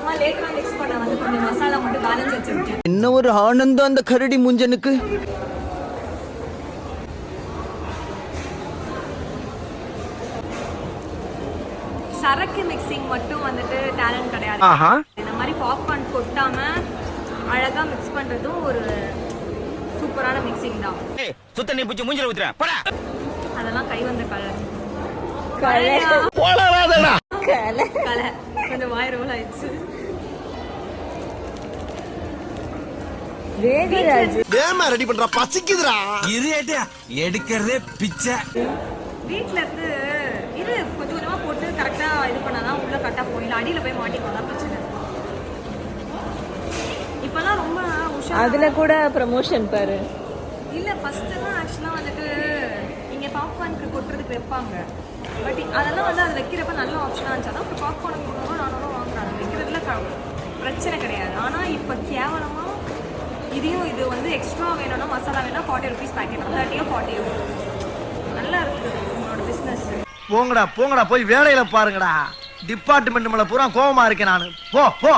அப்புறமா லேட்டரா மிக்ஸ் பண்ண வந்து கொஞ்சம் மசாலா மட்டும் பேலன்ஸ் வச்சிருக்கேன். என்ன ஒரு ஆனந்தம் அந்த கரடி முஞ்சனுக்கு. சரக்கு மிக்சிங் மட்டும் வந்துட்டு டேலண்ட் கிடையாது. இந்த மாதிரி பாப்கார்ன் கொட்டாம அழகா மிக்ஸ் பண்றதும் ஒரு சூப்பரான மிக்சிங் தான். சுத்த நீ புடிச்சு மூஞ்சில ஊத்துறேன் போடா. அதெல்லாம் கை வந்த கலர் கொஞ்சம் வாய் ரோல் ஆயிடுச்சு. ரெடி பண்றா பசிக்குதுடா. எடுக்கிறதே பிச்சை. வீட்ல இருந்து இது கொஞ்சம் கொஞ்சமா போட்டு கரெக்டா இது பண்ணாதான் உள்ள கரெக்டா போயிடலாம். அடியில போய் மாட்டிக்கோதான் பிரச்சனை. இப்பெல்லாம் ரொம்ப அதுல கூட ப்ரமோஷன் பாரு. இல்ல ஃபர்ஸ்ட் எல்லாம் ஆக்சுவலா வந்துட்டு இங்க பாப்கார்னுக்கு கொட்டுறதுக்கு வைப்பாங்க. பட் அதெல்லாம் வந்து அது வைக்கிறப்ப நல்ல ஆப்ஷனா இருந்துச்சு. அதான் பாப்கார்னுக்கு 300-400 வாங்குறாங்க. வைக்கிறதுல பிரச்சனை கிடையாது. ஆனா இப்ப கேவலமா இதையும் இது வந்து எக்ஸ்ட்ரா வேணும்னா மசாலா வேணா 40 rupees பேக்கெட் 30-40 நல்லா இருக்குது உங்களோட பிசினஸ். போங்கடா போங்கடா போய் வேலையில பாருங்கடா. டிபார்ட்மெண்ட் மேல பூரா கோவமா இருக்கேன் நானு. போ போ.